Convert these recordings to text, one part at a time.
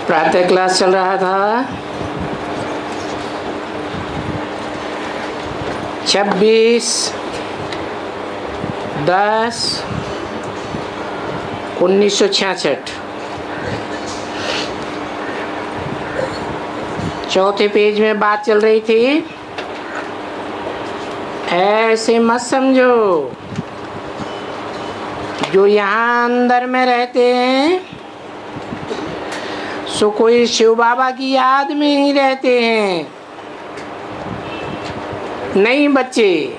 प्रातः क्लास चल रहा था 26/10/1966। चौथे पेज में बात चल रही थी, ऐसे मत समझो जो यहाँ अंदर में रहते हैं सो कोई शिव बाबा की याद में ही रहते हैं। नहीं बच्चे,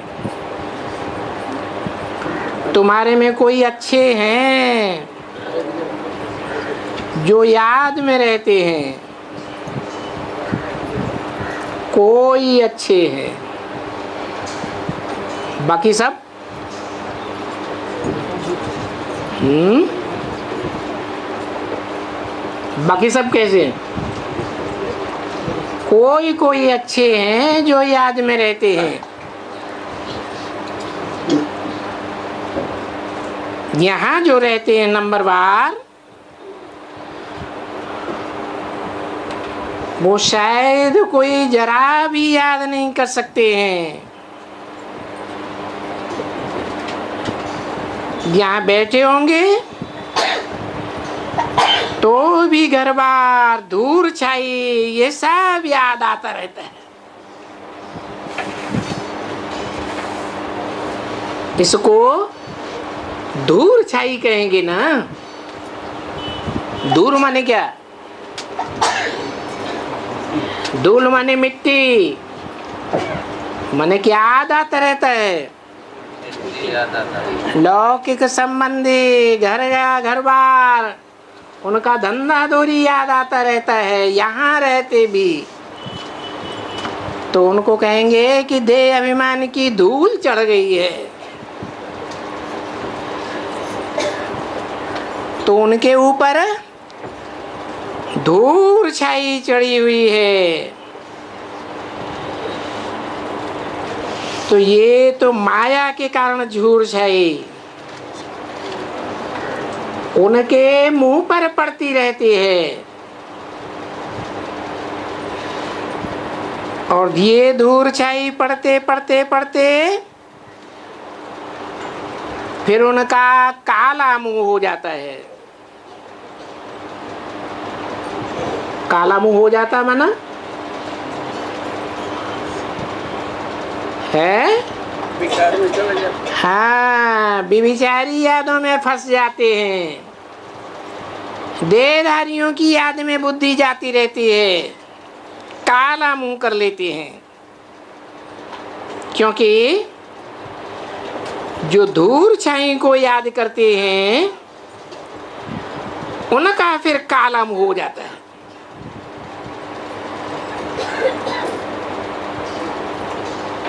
तुम्हारे में कोई अच्छे हैं जो याद में रहते हैं, कोई अच्छे हैं, बाकी सब बाकी सब कैसे हैं? कोई कोई अच्छे हैं जो याद में रहते हैं। यहाँ जो रहते हैं नंबरवार, वो शायद कोई जरा भी याद नहीं कर सकते हैं। यहाँ बैठे होंगे तो भी घर बार धूल छाई ये सब याद आता रहता है। इसको धूल छाई कहेंगे ना। धूल माने क्या? धूल माने मिट्टी, माने क्या याद आता रहता है? लौकिक संबंधी घर बार उनका धंधा दौरी याद आता रहता है। यहाँ रहते भी तो उनको कहेंगे कि देह अभिमान की धूल चढ़ गई है, तो उनके ऊपर धूल छाई चढ़ी हुई है। तो ये तो माया के कारण धूल छाई उनके मुंह पर पड़ती रहती है, और ये धूल छाई पड़ते पड़ते पड़ते फिर उनका काला मुंह हो जाता है। काला मुंह हो जाता माना है, हाँ, विभिचारी यादों में फंस जाते हैं। देहधारियों की याद में बुद्धि जाती रहती है, काला मुंह कर लेते हैं। क्योंकि जो धूल छाई को याद करते हैं उनका फिर काला मुंह हो जाता है।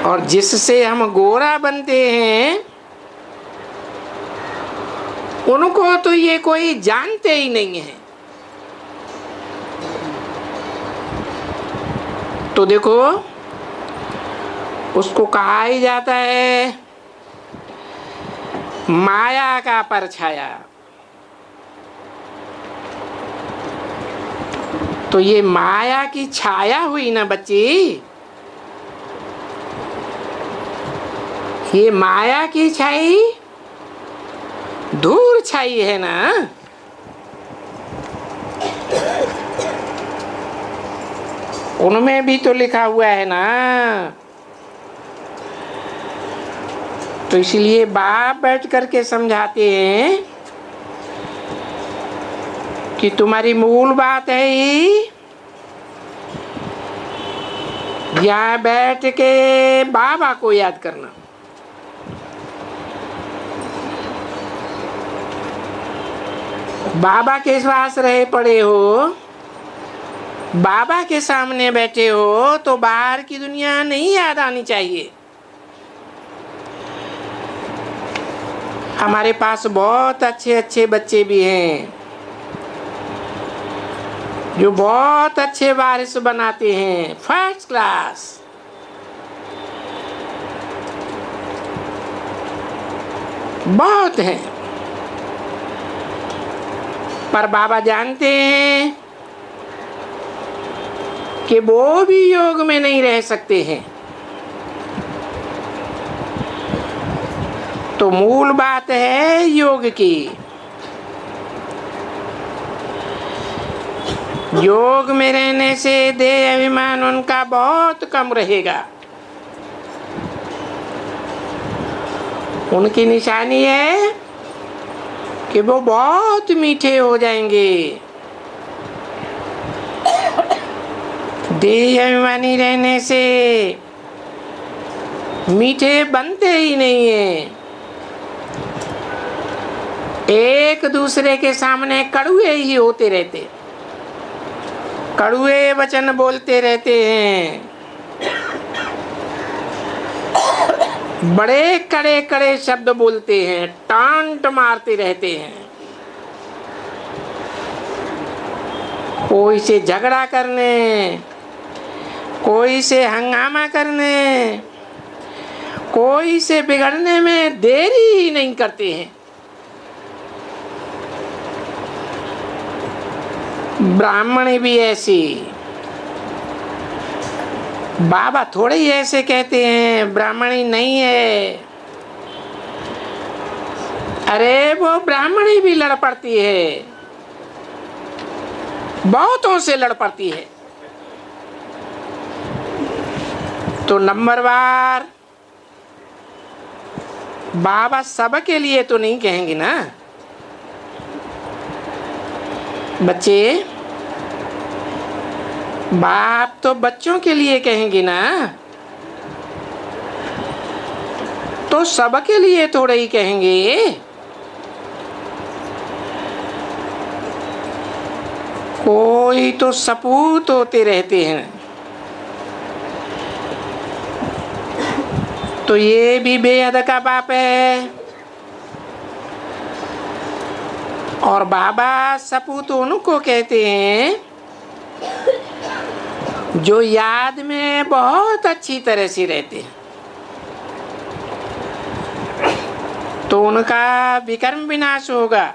और जिससे हम गोरा बनते हैं उनको तो ये कोई जानते ही नहीं है। तो देखो, उसको कहा ही जाता है माया का परछाया। तो ये माया की छाया हुई ना बच्ची, ये माया की छाई धूल छाई है ना। उनमें भी तो लिखा हुआ है ना। तो इसलिए बाप बैठ करके समझाते हैं कि तुम्हारी मूल बात है ही यहाँ बैठ के बाबा को याद करना। बाबा के पास रहे पड़े हो, बाबा के सामने बैठे हो, तो बाहर की दुनिया नहीं याद आनी चाहिए। हमारे पास बहुत अच्छे अच्छे बच्चे भी हैं जो बहुत अच्छे वारिस बनाते हैं, फर्स्ट क्लास। बहुत हैं। पर बाबा जानते हैं कि वो भी योग में नहीं रह सकते हैं। तो मूल बात है योग की। योग में रहने से देह अभिमान उनका बहुत कम रहेगा। उनकी निशानी है कि वो बहुत मीठे हो जाएंगे। देह अभिमानी रहने से मीठे बनते ही नहीं है। एक दूसरे के सामने कड़वे ही होते रहते, कड़वे वचन बोलते रहते हैं, बड़े कड़े कड़े शब्द बोलते हैं, टांट मारते रहते हैं। कोई से झगड़ा करने, कोई से हंगामा करने, कोई से बिगड़ने में देरी ही नहीं करते हैं। ब्राह्मण भी ऐसी। बाबा थोड़े ही ऐसे कहते हैं ब्राह्मणी नहीं है। अरे वो ब्राह्मणी भी लड़ पड़ती है, बहुतों से लड़ पड़ती है। तो नंबरवार बाबा सबके लिए तो नहीं कहेंगे ना। बच्चे, बाप तो बच्चों के लिए कहेंगे ना, तो सबके लिए थोड़ा ही कहेंगे। कोई तो सपूत होते रहते हैं। तो ये भी बेहद का पाप है। और बाबा सपूत उनको कहते हैं जो याद में बहुत अच्छी तरह से रहते हैं। तो उनका विकर्म विनाश होगा।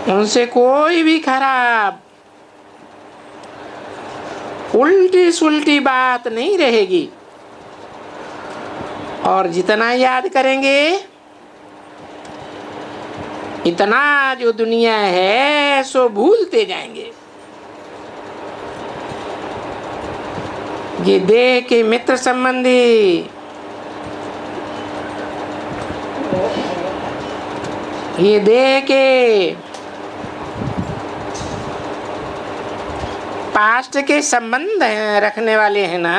उनसे कोई भी खराब उल्टी सुल्टी बात नहीं रहेगी। और जितना याद करेंगे इतना जो दुनिया है सो भूलते जाएंगे। ये देह के मित्र संबंधी, ये देह के पास्ट के संबंध रखने वाले हैं ना,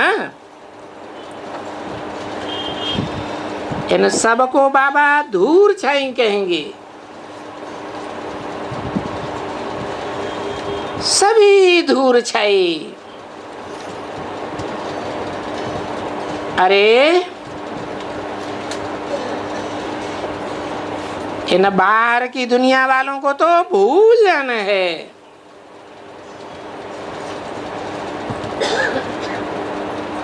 इन सबको बाबा धूल छाई कहेंगे। सभी धूल छाई। अरे इन बाहर की दुनिया वालों को तो भूल जाना है।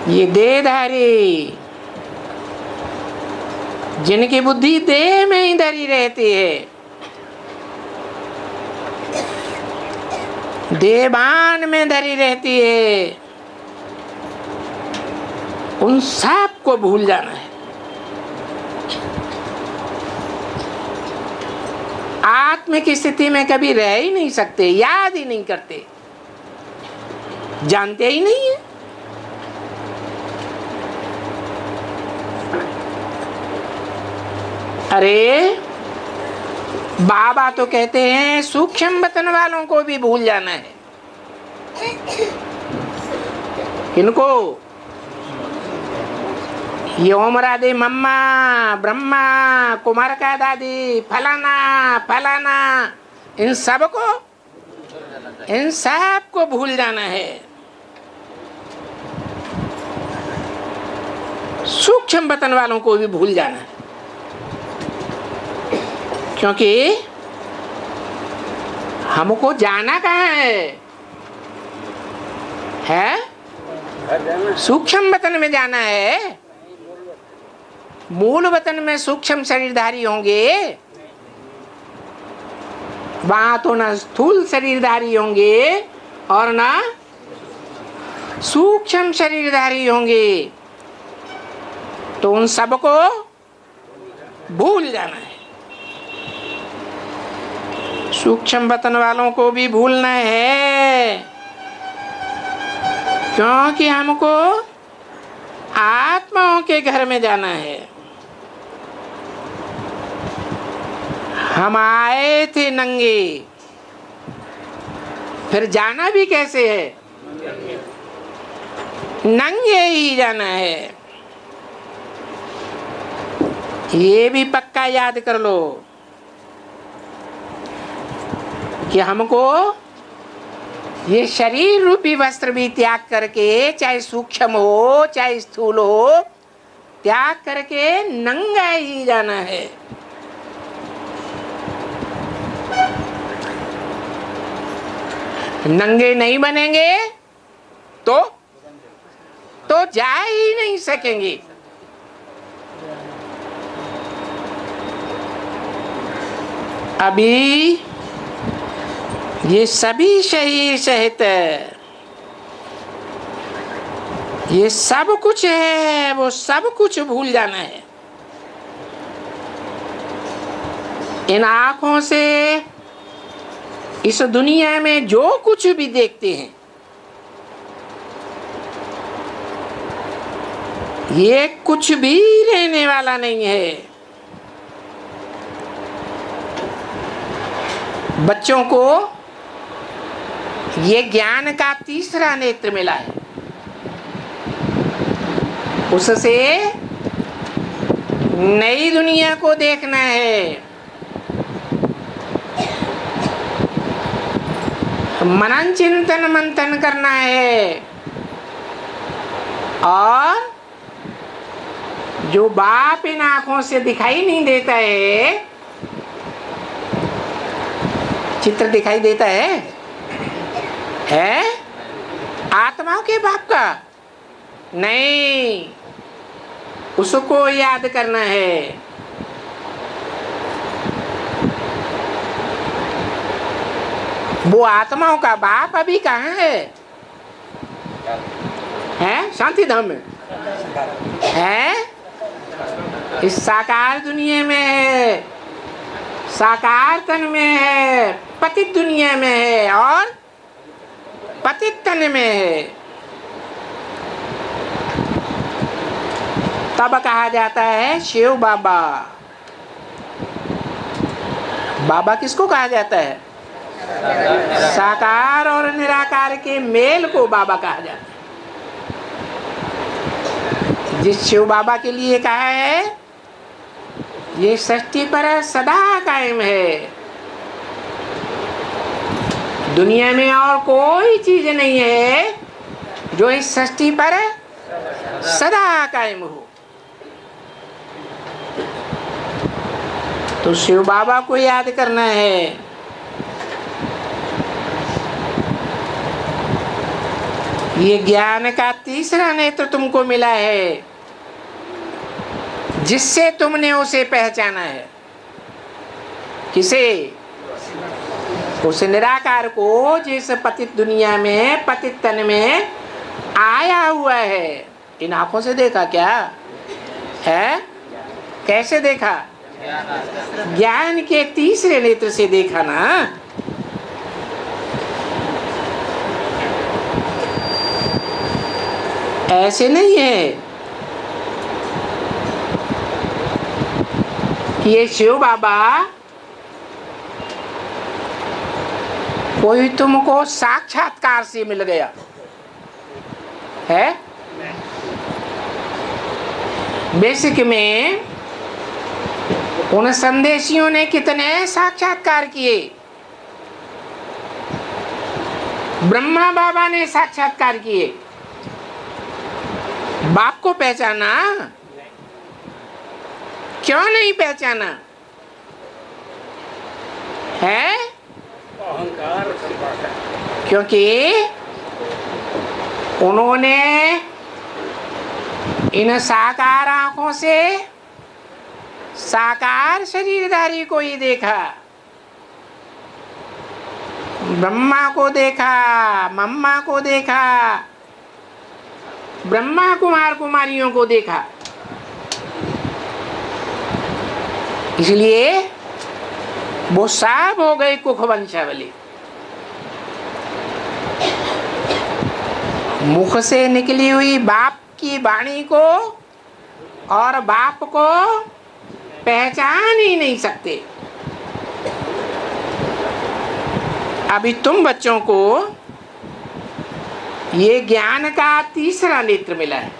ये देहधारी जिनकी बुद्धि देह में ही धरी रहती है, देहबान में धरी रहती है, उन सब को भूल जाना है। आत्म की स्थिति में कभी रह ही नहीं सकते, याद ही नहीं करते, जानते ही नहीं है। अरे बाबा तो कहते हैं सूक्ष्म वतन वालों को भी भूल जाना है। किनको? ये ओमरा दे मम्मा, ब्रह्मा, कुमार का दादी, फलाना फलाना, इन सब को भूल जाना है। सूक्ष्म वतन वालों को भी भूल जाना है। क्योंकि हमको जाना कहाँ है? सूक्ष्म वतन में जाना है। मूल वतन में सूक्ष्म शरीरधारी होंगे, वहां तो न स्थूल शरीरधारी होंगे और न सूक्ष्म शरीरधारी होंगे, तो उन सबको भूल जाना है। सूक्ष्म वतन वालों को भी भूलना है, क्योंकि हमको आत्माओं के घर में जाना है। हम आए थे नंगे, फिर जाना भी कैसे है? नंगे ही जाना है। ये भी पक्का याद कर लो कि हमको ये शरीर रूपी वस्त्र भी त्याग करके, चाहे सूक्ष्म हो चाहे स्थूल हो, त्याग करके नंगा ही जाना है। नंगे नहीं बनेंगे तो जा ही नहीं सकेंगे। अभी ये सभी शरीर सहित ये सब कुछ है, वो सब कुछ भूल जाना है। इन आंखों से इस दुनिया में जो कुछ भी देखते हैं, ये कुछ भी रहने वाला नहीं है। बच्चों को ये ज्ञान का तीसरा नेत्र मिला है, उससे नई दुनिया को देखना है। मनन चिंतन मंथन करना है, और जो बाप इन आंखों से दिखाई नहीं देता है, चित्र दिखाई देता है आत्माओं के बाप का नहीं, उसको याद करना है। वो आत्माओं का बाप अभी कहाँ है? शांति धाम में है, इस साकार दुनिया में है, साकार तन में है, पतित दुनिया में है और पतित तन में है। तब कहा जाता है शिव बाबा। बाबा किसको कहा जाता है? साकार और निराकार के मेल को बाबा कहा जाता है। जिस शिव बाबा के लिए कहा है, ये सृष्टि पर सदा कायम है। दुनिया में और कोई चीज नहीं है जो इस सृष्टि पर सदा कायम हो। तो शिव बाबा को याद करना है। ये ज्ञान का तीसरा नेत्र तुमको मिला है, जिससे तुमने उसे पहचाना है। किसे? उस निराकार को, जिस पतित दुनिया में, पतित तन में आया हुआ है। इन आंखों से देखा क्या है? कैसे देखा? ज्ञान के तीसरे नेत्र से देखा ना। ऐसे नहीं है कि ये शिव बाबा कोई तुमको साक्षात्कार से मिल गया है। बेसिक में उन संदेशियों ने कितने साक्षात्कार किए। ब्रह्मा बाबा ने साक्षात्कार किए। बाप को पहचाना? क्यों नहीं पहचाना है? अहंकार। क्योंकि उन्होंने इन साकार आंखों से साकार शरीरधारी को ही देखा। ब्रह्मा को देखा, मम्मा को देखा, ब्रह्मा कुमार कुमारियों को देखा। इसलिए वो सब हो गए कुख वंशावली। मुख से निकली हुई बाप की वाणी को और बाप को पहचान ही नहीं सकते। अभी तुम बच्चों को ये ज्ञान का तीसरा नेत्र मिला है।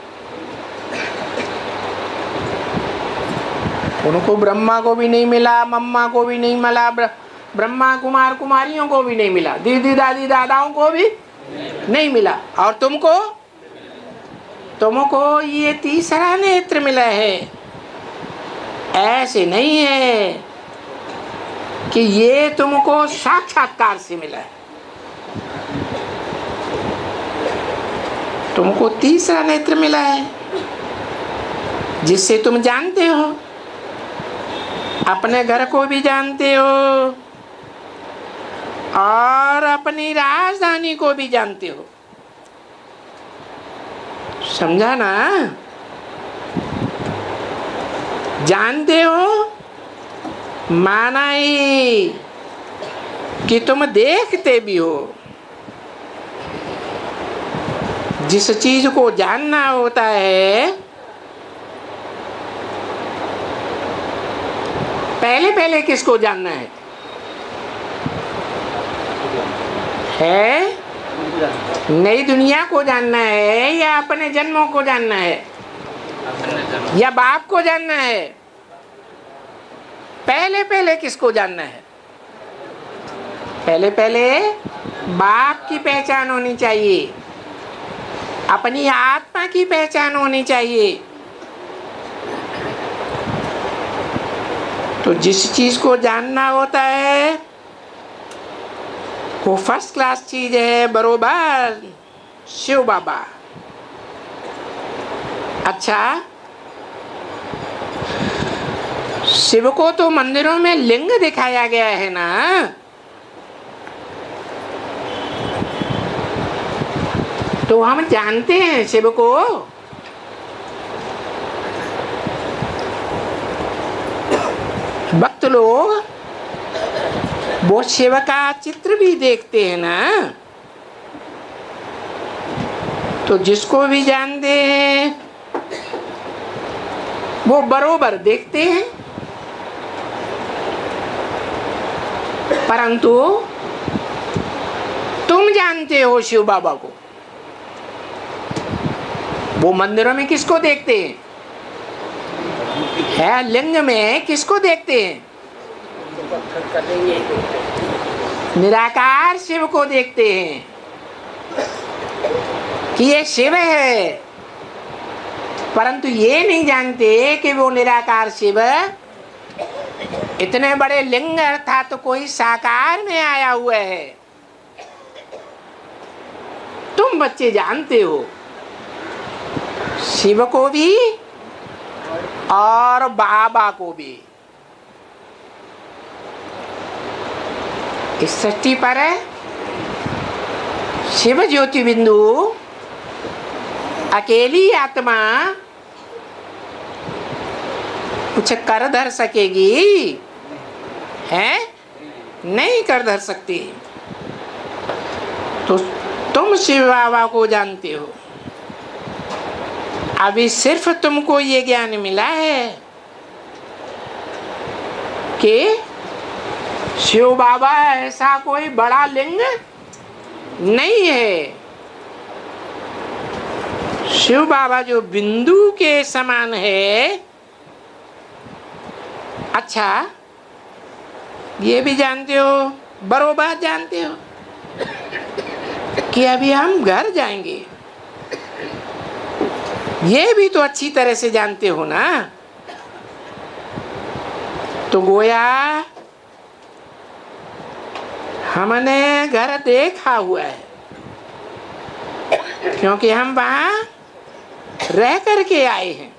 उनको ब्रह्मा को भी नहीं मिला, मम्मा को भी नहीं मिला, ब्रह्मा कुमार कुमारियों को भी नहीं मिला, दीदी दादी दादाओं को भी नहीं मिला, और तुमको ये तीसरा नेत्र मिला है। ऐसे नहीं है कि ये तुमको साक्षात्कार से मिला है, तुमको तीसरा नेत्र मिला है जिससे तुम जानते हो, अपने घर को भी जानते हो और अपनी राजधानी को भी जानते हो। समझा ना? जानते हो माना ही कि तुम देखते भी हो। जिस चीज को जानना होता है पहले किसको जानना है? नई दुनिया को जानना है या अपने जन्मों को जानना है या बाप को जानना है? पहले किसको जानना है? पहले बाप की पहचान होनी चाहिए, अपनी आत्मा की पहचान होनी चाहिए। तो जिस चीज को जानना होता है वो फर्स्ट क्लास चीज है, बरोबर शिव बाबा। अच्छा, शिव को तो मंदिरों में लिंग दिखाया गया है ना, तो हम जानते हैं शिव को। भक्त लोग वो शिव का चित्र भी देखते हैं ना, तो जिसको भी जानते हैं वो बरोबर देखते हैं। परंतु तुम जानते हो शिव बाबा को, वो मंदिरों में किसको देखते हैं? है लिंग में किसको देखते हैं? निराकार शिव को देखते हैं कि ये शिव है, परंतु ये नहीं जानते कि वो निराकार शिव इतने बड़े लिंग अर्थात तो कोई साकार में आया हुआ है। तुम बच्चे जानते हो शिव को भी और बाबा को भी। इस सृष्टि पर शिव ज्योति बिंदु अकेली आत्मा कुछ कर धर सकेगी? है नहीं कर धर सकती। तो तुम शिव बाबा को जानते हो, अभी सिर्फ तुमको ये ज्ञान मिला है कि शिव बाबा ऐसा कोई बड़ा लिंग नहीं है। शिव बाबा जो बिंदु के समान है। अच्छा, ये भी जानते हो, बरोबर जानते हो कि अभी हम घर जाएंगे, ये भी तो अच्छी तरह से जानते हो ना। तो गोया हमने घर देखा हुआ है, क्योंकि हम वहां रह करके आए हैं।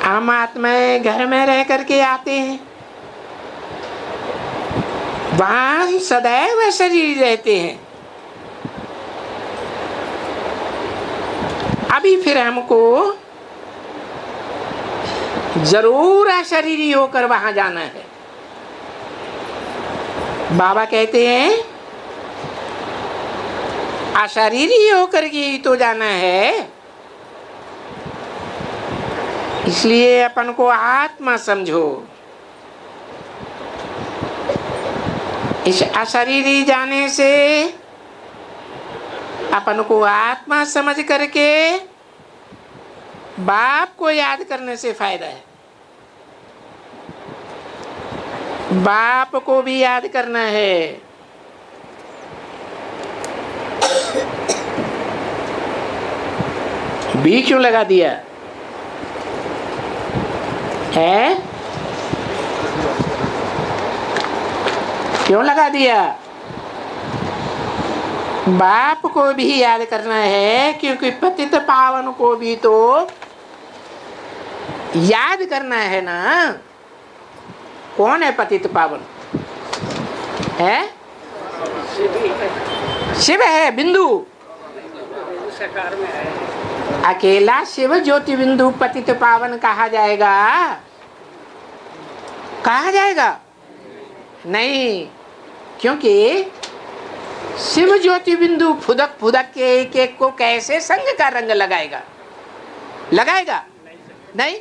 हम आत्माएं घर में रह करके आते हैं, वहां हम सदैव शरीर रहते हैं। अभी फिर हमको जरूर अशरीरी होकर वहां जाना है। बाबा कहते हैं अशरीरी होकर के ही तो जाना है। इसलिए अपन को आत्मा समझो। इस अशरीरी जाने से अपन को आत्मा समझ करके बाप को याद करने से फायदा है। बाप को भी याद करना है। बी क्यों लगा दिया है? क्यों लगा दिया? बाप को भी याद करना है, क्योंकि पतित पावन को भी तो याद करना है ना। कौन है पतित पावन? है शिव है, बिंदु अकेला शिव ज्योति बिंदु पतित पावन कहा जाएगा? कहा जाएगा नहीं, क्योंकि शिव ज्योति बिंदु फुदक फुदक के एक एक को कैसे संग का रंग लगाएगा? लगाएगा नहीं।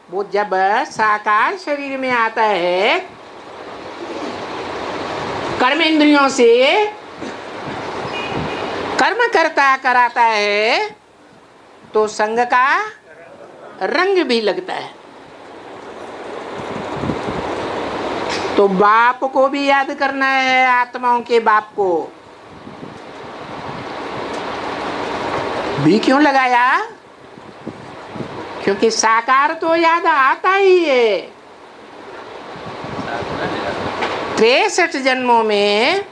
वो जब साकार शरीर में आता है, कर्म इंद्रियों से कर्म करता कराता है, तो संग का रंग भी लगता है। तो बाप को भी याद करना है, आत्माओं के बाप को भी क्यों लगाया? क्योंकि साकार तो याद आता ही है। 63 जन्मों में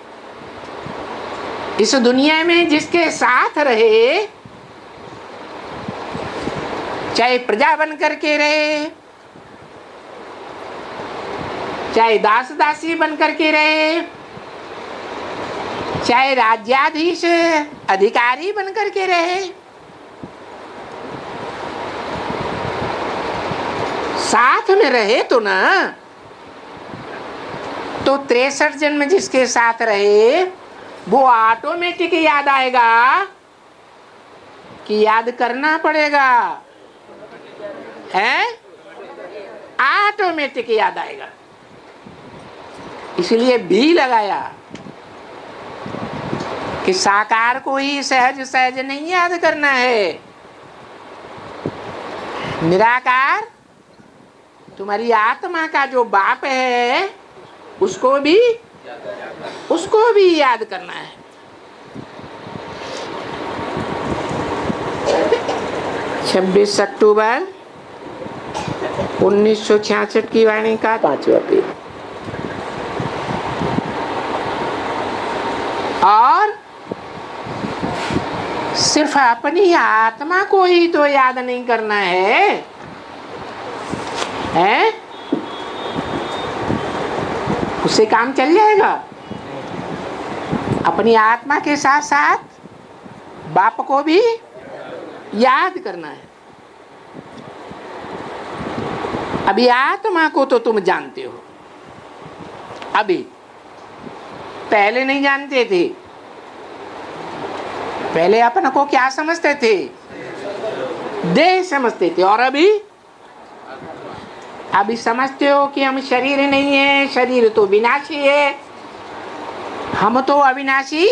इस दुनिया में जिसके साथ रहे, चाहे प्रजा बन करके रहे, चाहे दास दासी बन करके रहे, चाहे राज्याधीश अधिकारी बन करके रहे, साथ में रहे तो ना। तो 63 जन्म जिसके साथ रहे, वो ऑटोमेटिक याद आएगा कि याद करना पड़ेगा, है? ऑटोमेटिक याद आएगा। इसलिए भी लगाया कि साकार को ही सहज सहज नहीं याद करना है। निराकार तुम्हारी आत्मा का जो बाप है, उसको भी याद करना है। छब्बीस अक्टूबर 1966 की वाणी का 5वां पेज। और सिर्फ अपनी आत्मा को ही तो याद नहीं करना है, हैं? उससे काम चल जाएगा? अपनी आत्मा के साथ साथ बाप को भी याद करना है। अभी आत्मा को तो तुम जानते हो, अभी पहले नहीं जानते थे। पहले अपन को क्या समझते थे? देह समझते थे। और अभी समझते हो कि हम शरीर नहीं है, शरीर तो विनाशी है, हम तो अविनाशी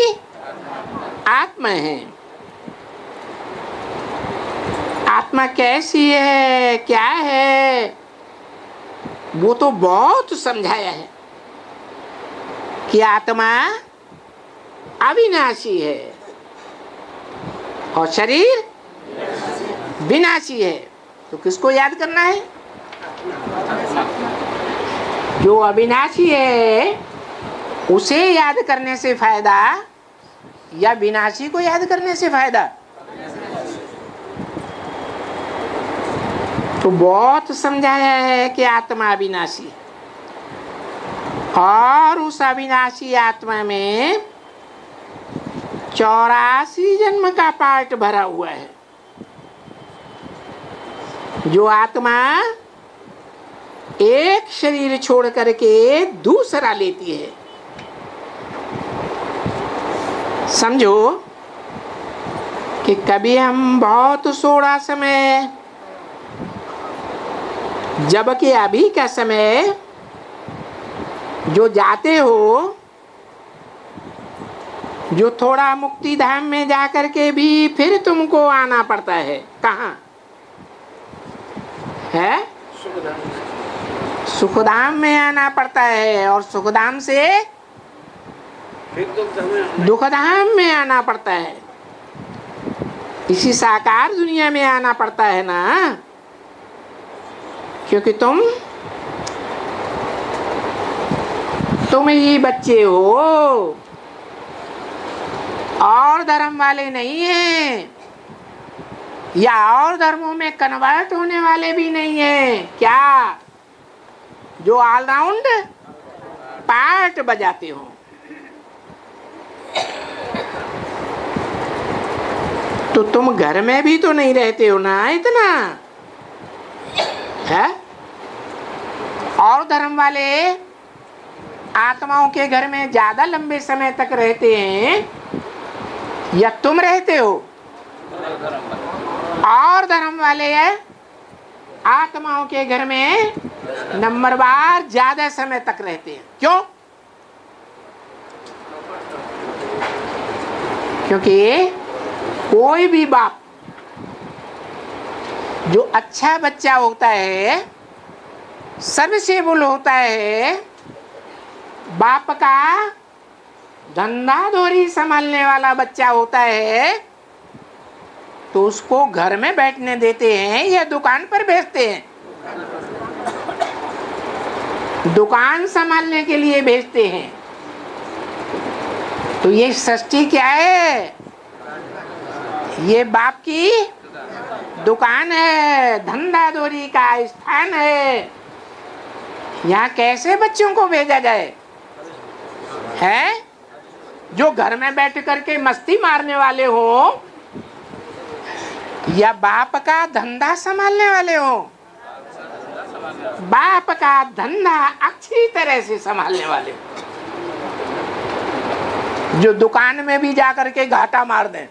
आत्मा है। आत्मा कैसी है, क्या है, वो तो बहुत समझाया है कि आत्मा अविनाशी है और शरीर विनाशी है। तो किसको याद करना है? जो अविनाशी है उसे याद करने से फायदा या विनाशी को याद करने से फायदा? तो बहुत समझाया है कि आत्मा अविनाशी है और उस अविनाशी आत्मा में 84 जन्म का पार्ट भरा हुआ है। जो आत्मा एक शरीर छोड़ करके दूसरा लेती है, समझो कि कभी हम बहुत थोड़ा समय, जबकि अभी का समय जो जाते हो, जो थोड़ा मुक्ति धाम में जाकर के भी फिर तुमको आना पड़ता है। कहाँ है? सुखधाम में आना पड़ता है, और सुखधाम से दुखधाम में आना पड़ता है। इसी साकार दुनिया में आना पड़ता है ना, क्योंकि तुम ही बच्चे हो, और धर्म वाले नहीं हैं, या और धर्मों में कन्वर्ट होने वाले भी नहीं हैं। क्या जो ऑलराउंड पार्ट बजाते हो। तो तुम घर में भी तो नहीं रहते हो ना इतना, है? और धर्म वाले आत्माओं के घर में ज्यादा लंबे समय तक रहते हैं, या तुम रहते हो? और धर्म वाले आत्माओं के घर में नंबरवार ज्यादा समय तक रहते हैं। क्यों? क्योंकि कोई भी बाप जो अच्छा बच्चा होता है, सर्विसेबल होता है, बाप का धंधा धोरी संभालने वाला बच्चा होता है, तो उसको घर में बैठने देते हैं या दुकान पर भेजते हैं? दुकान संभालने के लिए भेजते हैं। तो ये सृष्टि क्या है? ये बाप की दुकान है, धंधा धोरी का स्थान है। यहाँ कैसे बच्चों को भेजा जाए? है जो घर में बैठ करके मस्ती मारने वाले हो, या बाप का धंधा संभालने वाले हो? बाप का धंधा अच्छी तरह से संभालने वाले हो, जो दुकान में भी जाकर के घाटा मार दें,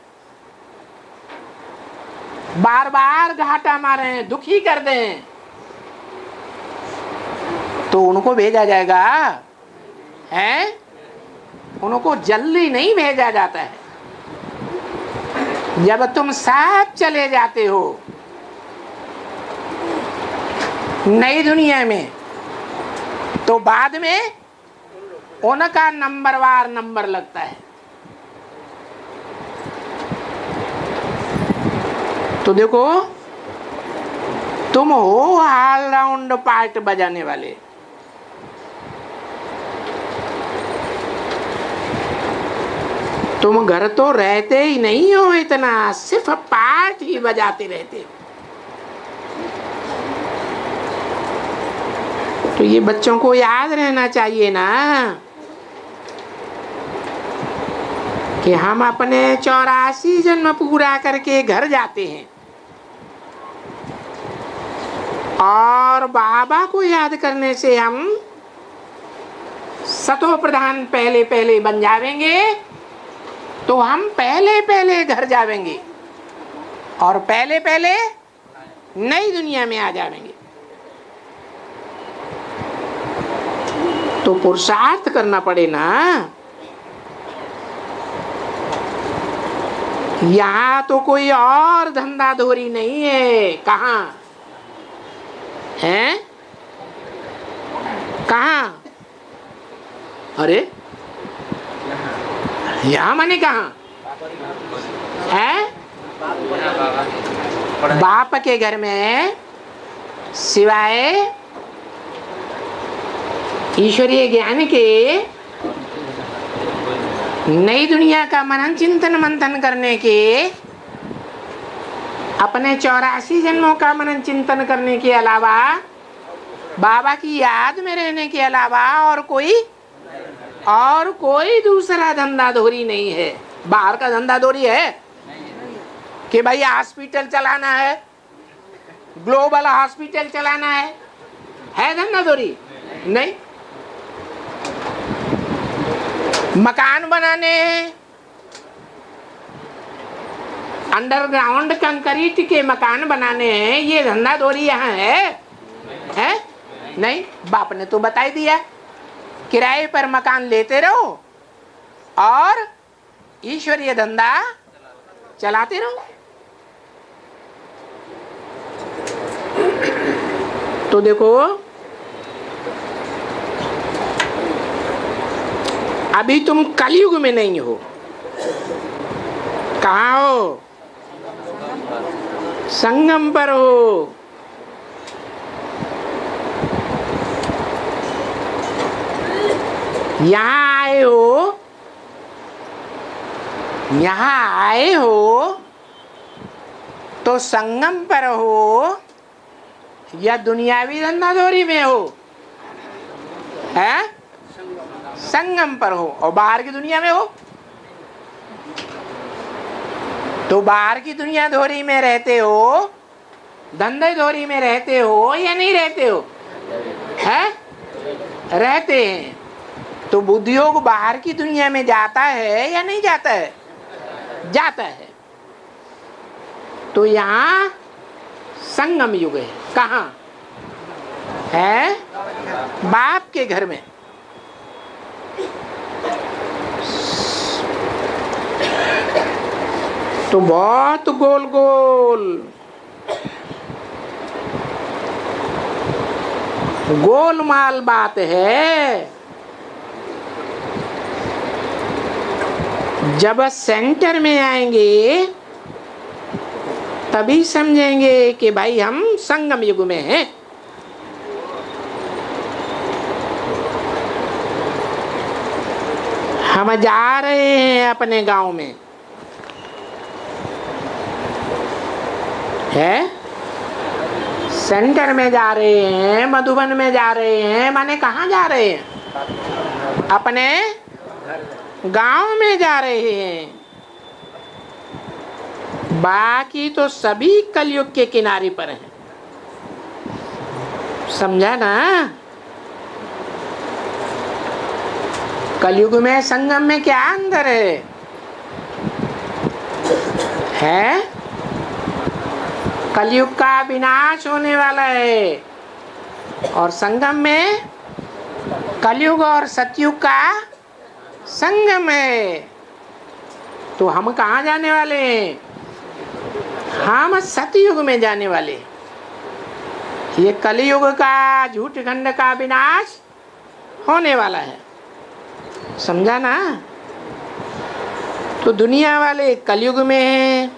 बार बार घाटा मारें, दुखी कर दें, तो उनको भेजा जाएगा? हैं? उनको जल्दी नहीं भेजा जाता है। जब तुम साथ चले जाते हो नई दुनिया में, तो बाद में उनका नंबरवार नंबर लगता है। तो देखो, तुम हो ऑलराउंड पार्ट बजाने वाले। तुम घर तो रहते ही नहीं हो इतना, सिर्फ पार्ट ही बजाते रहते हो। तो ये बच्चों को याद रहना चाहिए ना कि हम अपने 84 जन्म पूरा करके घर जाते हैं, और बाबा को याद करने से हम सतो प्रधान पहले पहले बन जाएंगे। तो हम पहले पहले घर जाएंगे और पहले पहले नई दुनिया में आ जाएंगे। तो पुरुषार्थ करना पड़े ना। यहाँ तो कोई और धंधा धोरी नहीं है। कहाँ है? कहाँ? अरे यहाँ माने कहाँ है? बाप के घर में सिवाय ईश्वरीय ज्ञान के नई दुनिया का मनन चिंतन मंथन करने के, अपने 84 जन्मों का मनन चिंतन करने के अलावा, बाबा की याद में रहने के अलावा और कोई और कोई दूसरा धंधाधोरी नहीं है। बाहर का धंधाधोरी है कि भाई हॉस्पिटल चलाना है, ग्लोबल हॉस्पिटल चलाना है धंधाधोरी? नहीं। मकान बनाने हैं, अंडरग्राउंड कंक्रीट के मकान बनाने हैं, ये धंधाधोरी यहाँ है? नहीं। बाप ने तो बता दिया, किराए पर मकान लेते रहो और ईश्वरीय धंधा चलाते रहो। तो देखो, अभी तुम कलयुग में नहीं हो। कहाँ हो? संगम पर हो। यहाँ आए हो, यहाँ आए हो तो संगम पर हो या दुनियावी धंधाधोरी में हो? है संगम पर हो। और बाहर की दुनिया में हो तो बाहर की दुनिया धोरी में रहते हो, धंधे धोरी में रहते हो या नहीं रहते हो? है रहते हैं। तो बुद्धियोग बाहर की दुनिया में जाता है या नहीं जाता है? जाता है। तो यहाँ संगम युग है। कहाँ है? बाप के घर में। तो बहुत गोल गोल गोलमाल बात है। जब सेंटर में आएंगे तभी समझेंगे कि भाई हम संगम युग में हैं। हम जा रहे हैं अपने गांव में, है सेंटर में जा रहे हैं, मधुबन में जा रहे हैं। माने कहाँ जा रहे हैं? अपने गांव में जा रहे हैं। बाकी तो सभी कलयुग के किनारे पर हैं। समझा ना? कलयुग में संगम में क्या अंतर है? कलयुग का विनाश होने वाला है और संगम में कलयुग और सतयुग का संगम है। तो हम कहाँ जाने वाले हैं? हम सतयुग में जाने वाले। ये कलयुग का झूठ खंड का विनाश होने वाला है। समझा ना? तो दुनिया वाले कलयुग में हैं।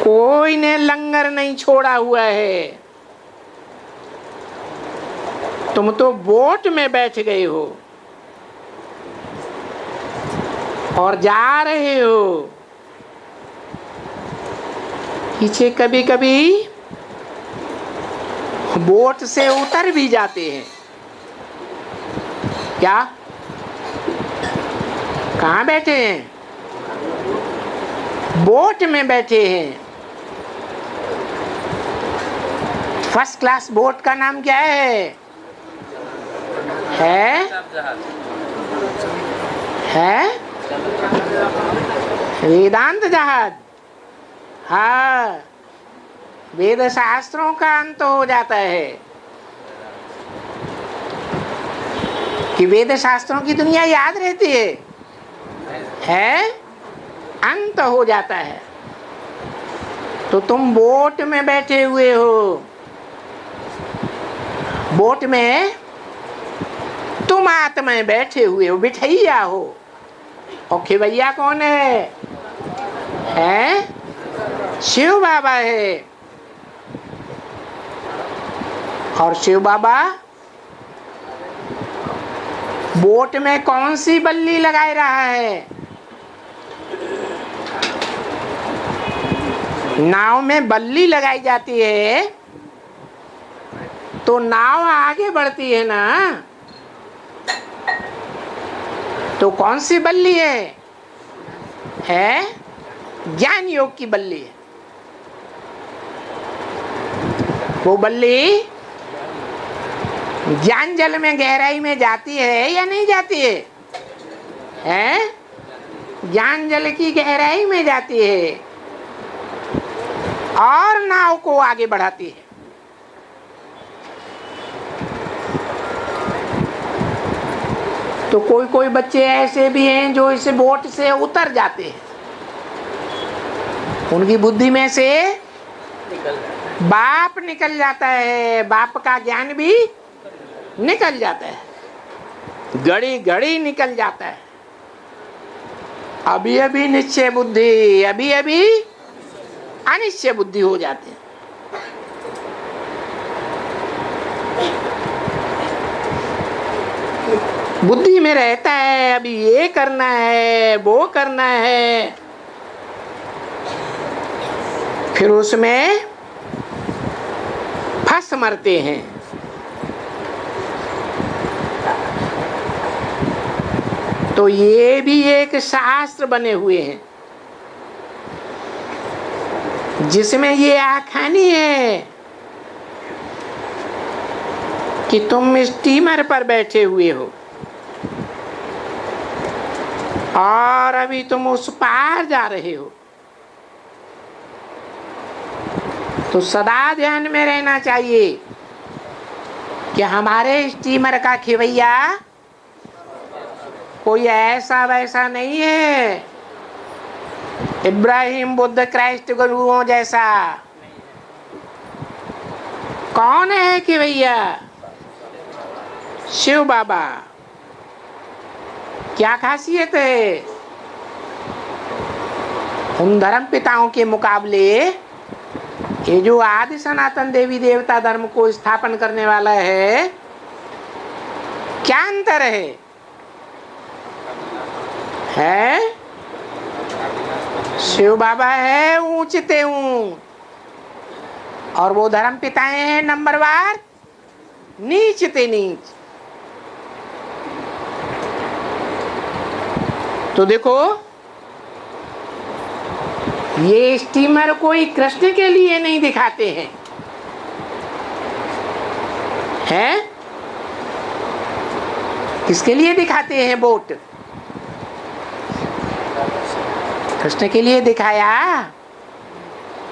कोई ने लंगर नहीं छोड़ा हुआ है। तुम तो बोट में बैठ गए हो और जा रहे हो। पीछे कभी कभी बोट से उतर भी जाते हैं। क्या? कहाँ बैठे हैं? बोट में बैठे हैं। फर्स्ट क्लास बोट का नाम क्या है? वेदांत जहाज। हाँ, वेद शास्त्रों का अंत हो जाता है कि वेद शास्त्रों की दुनिया याद रहती है? अंत हो जाता है। तो तुम बोट में बैठे हुए हो। बोट में तुम आत्मा बैठे हुए हो, बिठैया हो। और खिवैया कौन है? शिव बाबा है। और शिव बाबा बोट में कौन सी बल्ली लगाए रहा है? नाव में बल्ली लगाई जाती है तो नाव आगे बढ़ती है ना। तो कौन सी बल्ली है? ज्ञान योग की बल्ली है। वो बल्ली ज्ञान जल में गहराई में जाती है या नहीं जाती है? ज्ञान जल की गहराई में जाती है और नाव को आगे बढ़ाती है। तो कोई कोई बच्चे ऐसे भी हैं जो इस बोट से उतर जाते हैं, उनकी बुद्धि में से बाप निकल जाता है, बाप का ज्ञान भी निकल जाता है, घड़ी घड़ी निकल जाता है। अभी अभी निश्चय बुद्धि, अभी अभी अनिश्चय बुद्धि हो जाती है। बुद्धि में रहता है अभी ये करना है, वो करना है, फिर उसमें फंस मरते हैं। तो ये भी एक शास्त्र बने हुए हैं जिसमें ये आखानी है कि तुम स्टीमर पर बैठे हुए हो और अभी तुम उस पार जा रहे हो, तो सदा ध्यान में रहना चाहिए कि हमारे स्टीमर का खिवैया कोई ऐसा वैसा नहीं है, इब्राहिम बुद्ध क्राइस्ट गुरुओं जैसा। कौन है खिवैया? शिव बाबा। क्या खासियत है? उन धर्म पिताओं के मुकाबले ये जो आदि सनातन देवी देवता धर्म को स्थापन करने वाला है, क्या अंतर है? शिव बाबा है ऊंचते ऊंच और वो धर्म पिताएं हैं नंबरवार नीचते नीच। तो देखो, ये स्टीमर कोई कृष्ण के लिए नहीं दिखाते हैं, किसके लिए दिखाते हैं? बोट कृष्ण के लिए दिखाया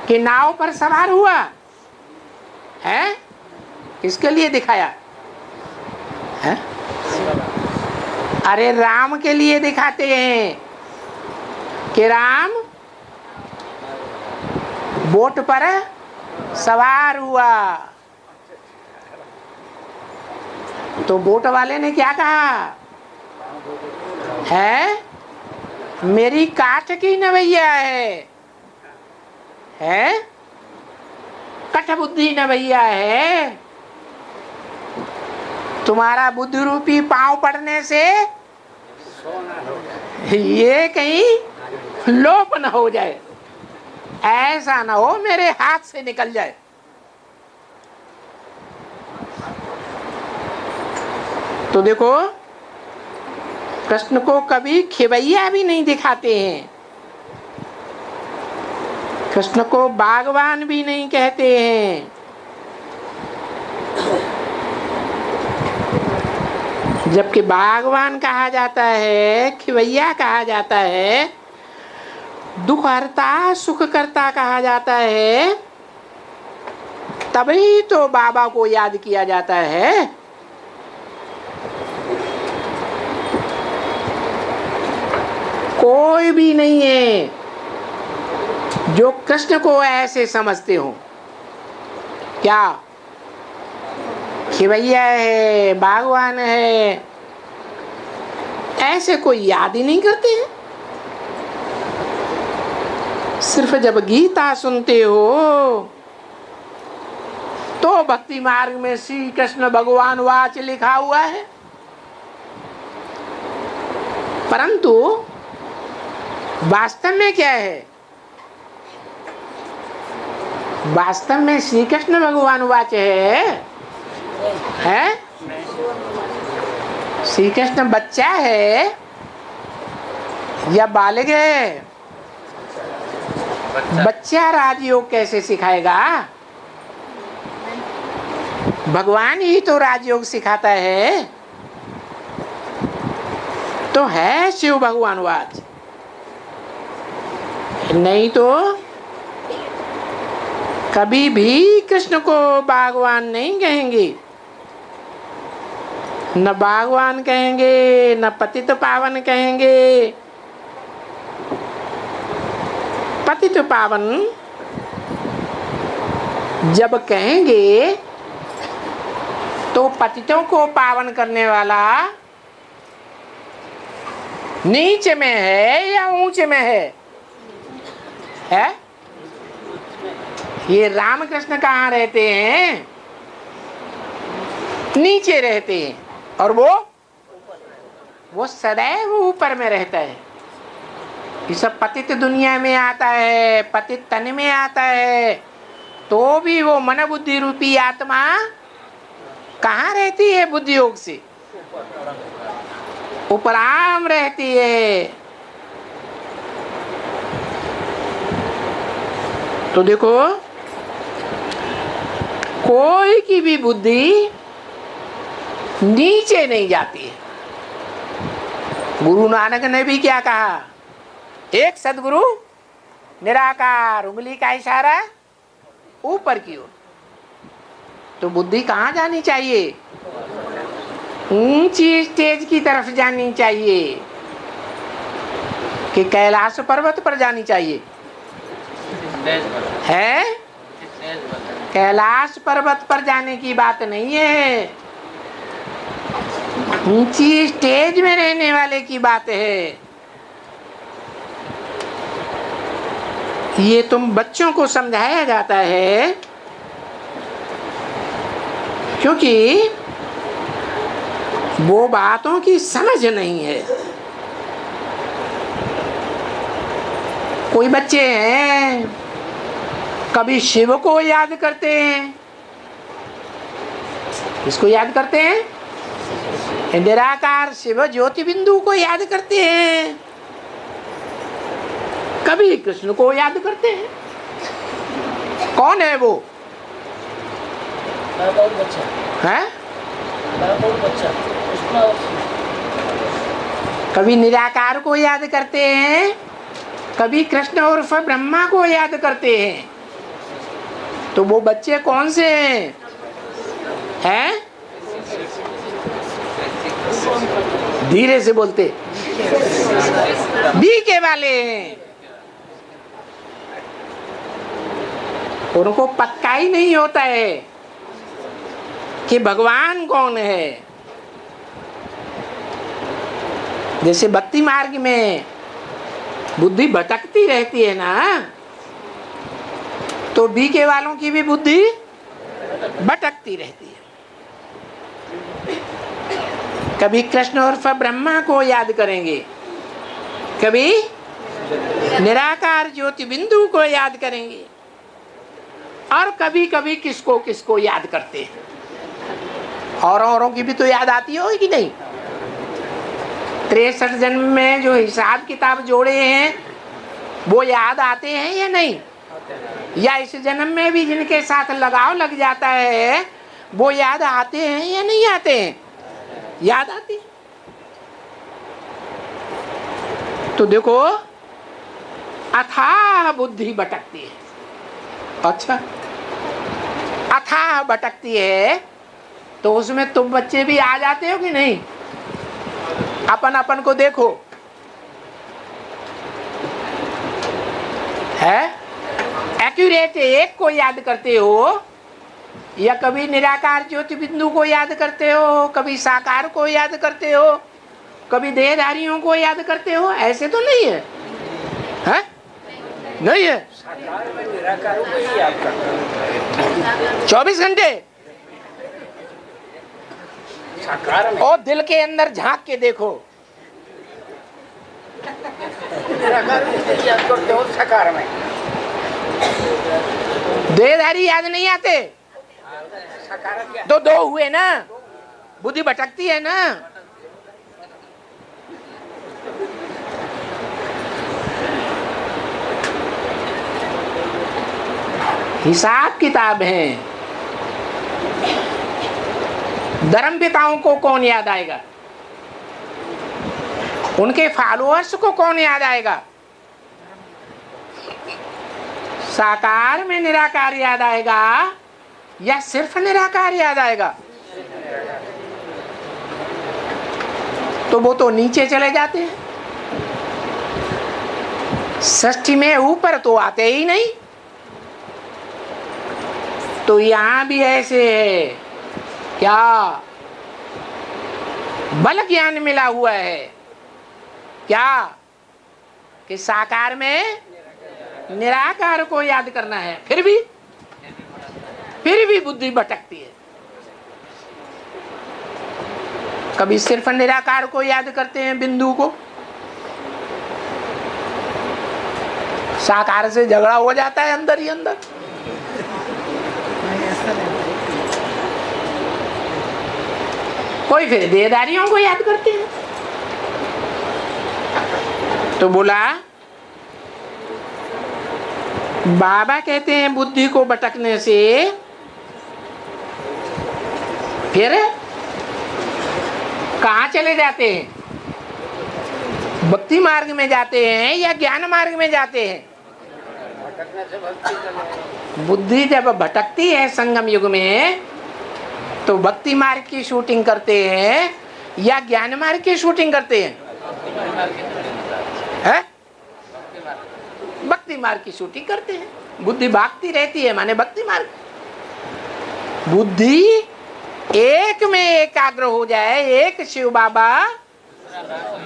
कि नाव पर सवार हुआ है। किसके लिए दिखाया है? अरे राम के लिए दिखाते हैं कि राम बोट पर सवार हुआ। तो बोट वाले ने क्या कहा है? मेरी काठ की नवैया है कठबुद्धि नवैया है, तुम्हारा बुद्धि रूपी पांव पड़ने से ये कहीं लोप न हो जाए, ऐसा ना हो मेरे हाथ से निकल जाए। तो देखो, कृष्ण को कभी खिवैया भी नहीं दिखाते हैं, कृष्ण को बागवान भी नहीं कहते हैं। जबकि बागवान कहा जाता है, खिवैया कहा जाता है, दुख हरता सुख करता कहा जाता है, तभी तो बाबा को याद किया जाता है। कोई भी नहीं है जो कृष्ण को ऐसे समझते हो। क्या खिवैया है, बागवान है, ऐसे कोई याद ही नहीं करते हैं। सिर्फ जब गीता सुनते हो तो भक्ति मार्ग में श्री कृष्ण भगवान वाच लिखा हुआ है, परंतु वास्तव में क्या है? वास्तव में श्री कृष्ण भगवान वाच है? श्री कृष्ण बच्चा है या बालिग है? बच्चा राजयोग कैसे सिखाएगा? भगवान ही तो राजयोग सिखाता है। तो है शिव भगवानवाद, नहीं तो कभी भी कृष्ण को भगवान नहीं कहेंगे, न भगवान कहेंगे, न पतित पावन कहेंगे। पतित पावन जब कहेंगे तो पतितों को पावन करने वाला नीच में है या ऊंच में है? ये रामकृष्ण कहाँ रहते हैं? नीचे रहते हैं, और वो सदैव ऊपर में रहता है। ये सब पतित दुनिया में आता है, पतित तन में आता है, तो भी वो मन बुद्धि रूपी आत्मा कहाँ रहती है? बुद्धि योग से उपराम रहती है। तो देखो, कोई की भी बुद्धि नीचे नहीं जाती है। गुरु नानक ने भी क्या कहा? एक सदगुरु निराकार, उंगली का इशारा ऊपर की ओर। तो बुद्धि कहाँ जानी चाहिए? ऊंची स्टेज की तरफ जानी चाहिए कि कैलाश पर्वत पर जानी चाहिए? है? कैलाश पर्वत पर जाने की बात नहीं है, ऊंची स्टेज में रहने वाले की बात है। ये तुम बच्चों को समझाया जाता है क्योंकि वो बातों की समझ नहीं है। कोई बच्चे हैं कभी शिव को याद करते हैं। किसको याद करते हैं? निराकार शिव ज्योति बिंदु को याद करते हैं, कभी कृष्ण को याद करते हैं। कौन है वो? है? कभी निराकार को याद करते हैं, कभी कृष्ण उर्फ ब्रह्मा को याद करते हैं। तो वो बच्चे कौन से हैं? धीरे से बोलते, बीके वाले हैं। उनको पक्का ही नहीं होता है कि भगवान कौन है। जैसे भक्ति मार्ग में बुद्धि भटकती रहती है ना, तो बीके वालों की भी बुद्धि भटकती रहती है। कभी कृष्ण उर्फ ब्रह्मा को याद करेंगे, कभी निराकार ज्योति बिंदु को याद करेंगे, और कभी कभी किसको किसको याद करते हैं। औरों की भी तो याद आती होगी कि नहीं? 63 जन्म में जो हिसाब किताब जोड़े हैं वो याद आते हैं या नहीं? या इस जन्म में भी जिनके साथ लगाव लग जाता है वो याद आते हैं या नहीं आते हैं? याद आती। तो देखो, अथाह बुद्धि भटकती है। अच्छा, अथाह भटकती है तो उसमें तुम बच्चे भी आ जाते हो कि नहीं? अपन अपन को देखो, है? एक्यूरेट एक को याद करते हो, या कभी निराकार ज्योति बिंदु को याद करते हो, कभी साकार को याद करते हो, कभी देहधारियों को याद करते हो? ऐसे तो नहीं है, है? नहीं है। 24 घंटे और दिल के अंदर झांक के देखो, साकार में देहधारी याद नहीं आते। तो दो हुए ना, बुद्धि भटकती है ना। हिसाब किताब है। धर्म पिताओं को कौन याद आएगा? उनके फॉलोअर्स को कौन याद आएगा? साकार में निराकार याद आएगा या सिर्फ निराकार याद आएगा? तो वो तो नीचे चले जाते हैं, षष्ठी में ऊपर तो आते ही नहीं। तो यहां भी ऐसे है, क्या बल ज्ञान मिला हुआ है क्या कि साकार में निराकार को याद करना है, फिर भी बुद्धि भटकती है। कभी सिर्फ निराकार को याद करते हैं, बिंदु को, साकार से झगड़ा हो जाता है अंदर ही अंदर। कोई फिर देहधारियों को याद करते हैं। तो बोला बाबा कहते हैं बुद्धि को भटकने से फिर कहाँ चले जाते हैं? भक्ति मार्ग में जाते हैं या ज्ञान मार्ग में जाते हैं? बुद्धि जब भटकती है संगम युग में तो भक्ति मार्ग की शूटिंग करते हैं या ज्ञान मार्ग की शूटिंग करते हैं? भक्ति मार्ग की शूटिंग करते हैं। बुद्धि भागती रहती है, माने भक्ति मार्ग। बुद्धि एक में एकाग्र हो जाए, एक शिव बाबा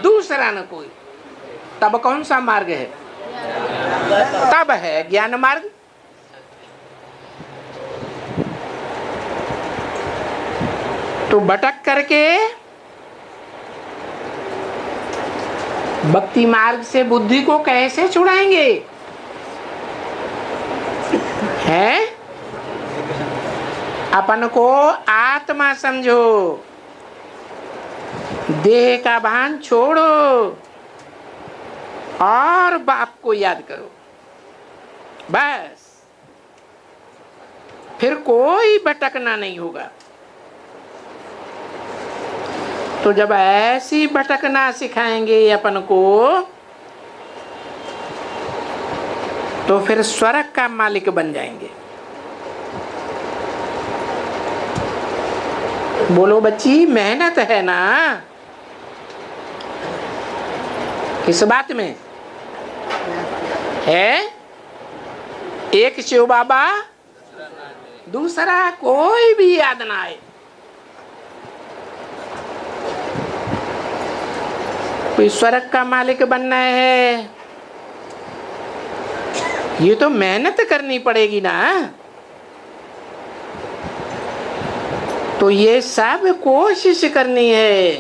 दूसरा न कोई, तब कौन सा मार्ग है? तब है ज्ञान मार्ग। तो भटक करके भक्ति मार्ग से बुद्धि को कैसे छुड़ाएंगे? है अपन को आत्मा समझो, देह का भान छोड़ो और बाप को याद करो, बस। फिर कोई भटकना नहीं होगा। तो जब ऐसी भटकना सिखाएंगे अपन को तो फिर स्वर्ग का मालिक बन जाएंगे। बोलो बच्ची, मेहनत है ना किस बात में है? एक शिव बाबा, दूसरा कोई भी याद ना आए। कोई स्वर्ग का मालिक बनना है, ये तो मेहनत करनी पड़ेगी ना। तो ये सब कोशिश करनी है,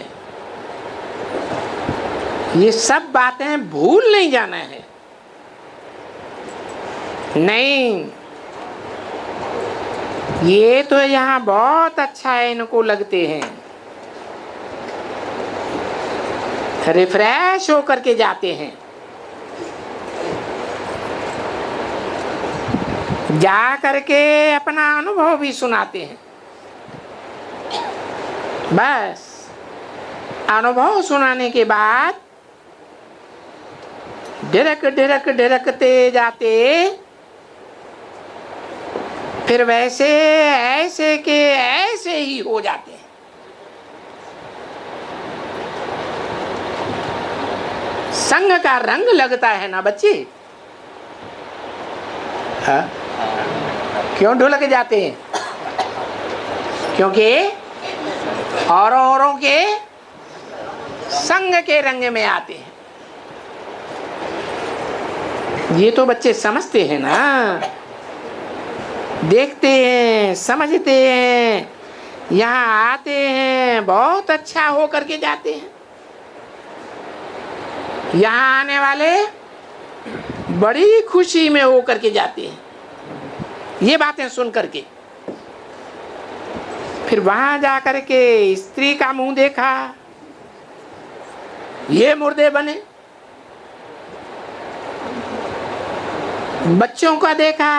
ये सब बातें भूल नहीं जाना है। नहीं, ये तो यहाँ बहुत अच्छा है, इनको लगते हैं, रिफ्रेश होकर के जाते हैं। जा करके अपना अनुभव भी सुनाते हैं। बस अनुभव सुनाने के बाद ढिरकते जाते, फिर वैसे ऐसे के ऐसे ही हो जाते हैं। संग का रंग लगता है ना बच्चे? हाँ? क्यों ढुलक जाते हैं? क्योंकि औरों के संग के रंग में आते हैं। ये तो बच्चे समझते हैं ना, देखते हैं, समझते हैं, यहाँ आते हैं, बहुत अच्छा हो करके जाते हैं। यहाँ आने वाले बड़ी खुशी में हो करके जाते हैं, ये बातें सुन करके। फिर वहां जा करके स्त्री का मुंह देखा, ये मुर्दे बने। बच्चों का देखा,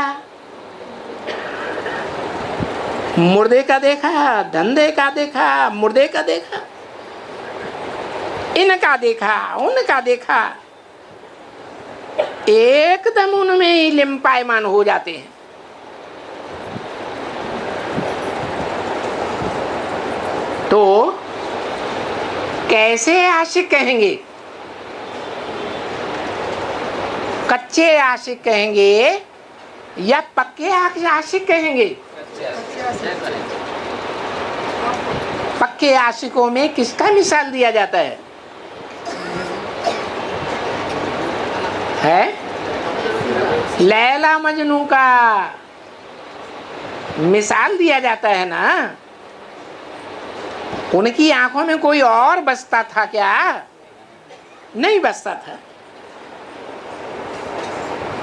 मुर्दे का देखा, धंधे का देखा, मुर्दे का देखा, इनका देखा, उनका देखा, एकदम उनमें ही लिम्पायमान हो जाते हैं। तो कैसे आशिक कहेंगे? कच्चे आशिक कहेंगे या पक्के आशिक कहेंगे? पक्के आशिकों में किसका मिसाल दिया जाता है? लैला मजनू का मिसाल दिया जाता है ना। उनकी आंखों में कोई और बसता था क्या? नहीं बसता था।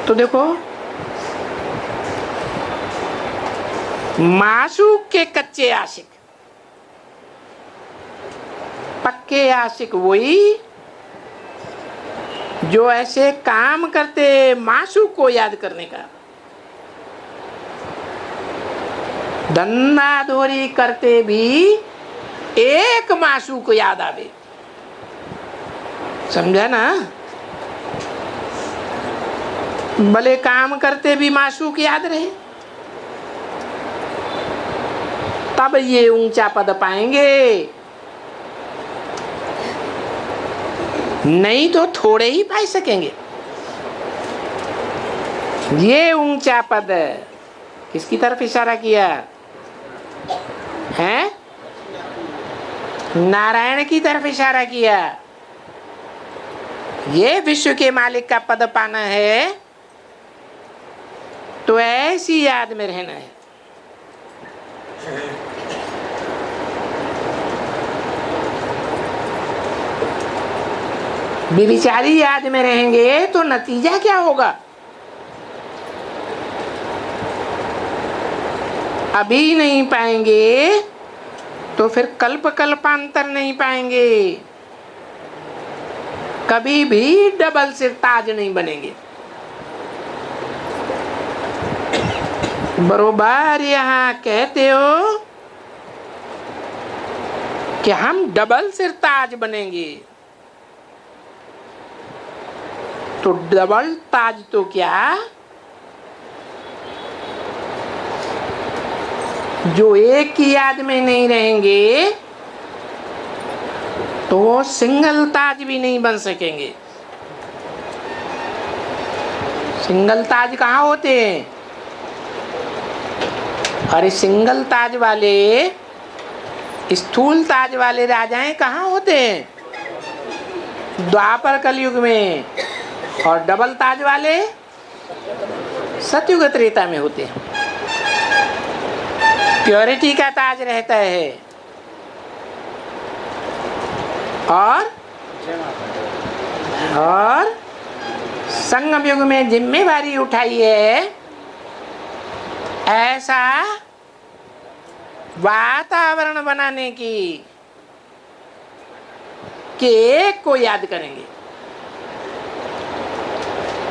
तो देखो, मासूक के कच्चे आशिक, पक्के आशिक वही जो ऐसे काम करते मासूक को याद करने का, धंधा धोरी करते भी एक मासूक को याद आवे। समझा ना? भले काम करते भी मासूक याद रहे, तब ये ऊंचा पद पाएंगे, नहीं तो थोड़े ही पाई सकेंगे। ये ऊंचा पद किसकी तरफ इशारा किया है? नारायण की तरफ इशारा किया। ये विश्व के मालिक का पद पाना है तो ऐसी याद में रहना है। बेविचारी याद में रहेंगे तो नतीजा क्या होगा? अभी नहीं पाएंगे तो फिर कल्प कल्पांतर नहीं पाएंगे, कभी भी डबल सिर ताज नहीं बनेंगे। बरोबर यहाँ कहते हो कि हम डबल सिर ताज बनेंगे, तो डबल ताज तो क्या, जो एक की याद में नहीं रहेंगे तो सिंगल ताज भी नहीं बन सकेंगे। सिंगल ताज कहाँ होते हैं? अरे सिंगल ताज वाले, स्थूल ताज वाले राजाएं कहाँ होते हैं? द्वापर कलयुग में। और डबल ताज वाले सतयुग त्रेता में होते हैं। प्योरिटी का ताज रहता है। और संगम युग में जिम्मेवारी उठाई है ऐसा वातावरण बनाने की कि एक को याद करेंगे।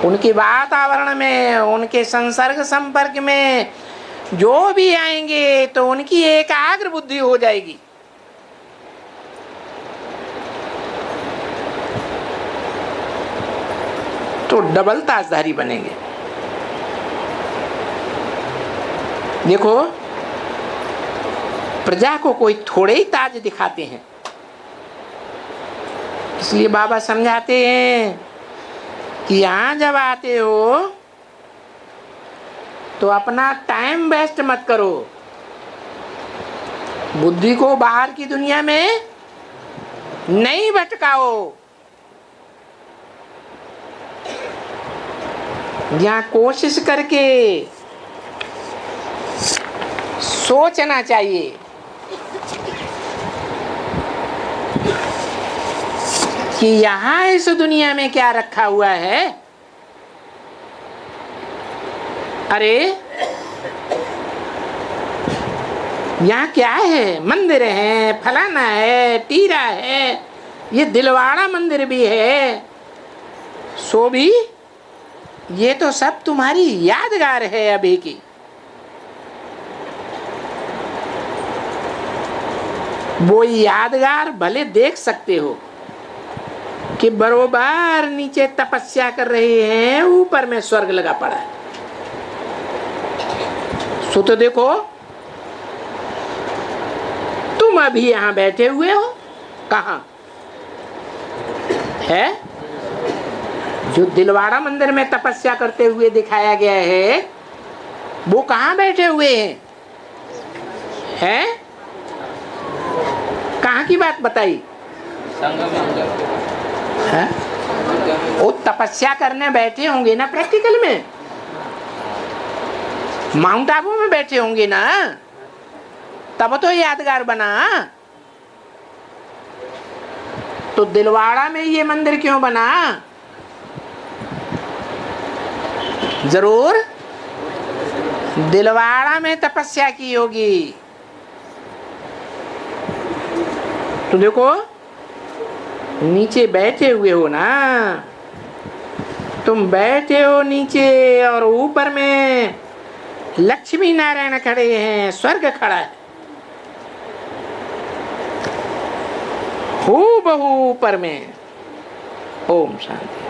उनके वातावरण में, उनके संसर्ग संपर्क में जो भी आएंगे तो उनकी एकाग्र बुद्धि हो जाएगी। तो डबल ताजधारी बनेंगे। देखो, प्रजा को कोई थोड़े ही ताज दिखाते हैं, इसलिए बाबा समझाते हैं कि यहां जब आते हो तो अपना टाइम वेस्ट मत करो, बुद्धि को बाहर की दुनिया में नहीं भटकाओ। यहाँ कोशिश करके सोचना चाहिए कि यहाँ इस दुनिया में क्या रखा हुआ है। अरे यहाँ क्या है? मंदिर है, फलाना है, टीरा है, ये दिलवाड़ा मंदिर भी है, सो भी ये तो सब तुम्हारी यादगार है अभी की। वो यादगार भले देख सकते हो कि बरोबर नीचे तपस्या कर रहे हैं, ऊपर में स्वर्ग लगा पड़ा है। सो तो देखो, तुम अभी यहां बैठे हुए हो, कहां है? जो दिलवाड़ा मंदिर में तपस्या करते हुए दिखाया गया है, वो कहां बैठे हुए हैं? हैं? कहां की बात बताई? है? वो तपस्या करने बैठे होंगे ना प्रैक्टिकल में, माउंट आबू में बैठे होंगे ना, तब तो यादगार बना। तो दिलवाड़ा में ये मंदिर क्यों बना? जरूर दिलवाड़ा में तपस्या की होगी। तो देखो, नीचे बैठे हुए हो ना, तुम बैठे हो नीचे और ऊपर में लक्ष्मी नारायण खड़े हैं, स्वर्ग खड़ा है हूबहू ऊपर में। ओम शांति।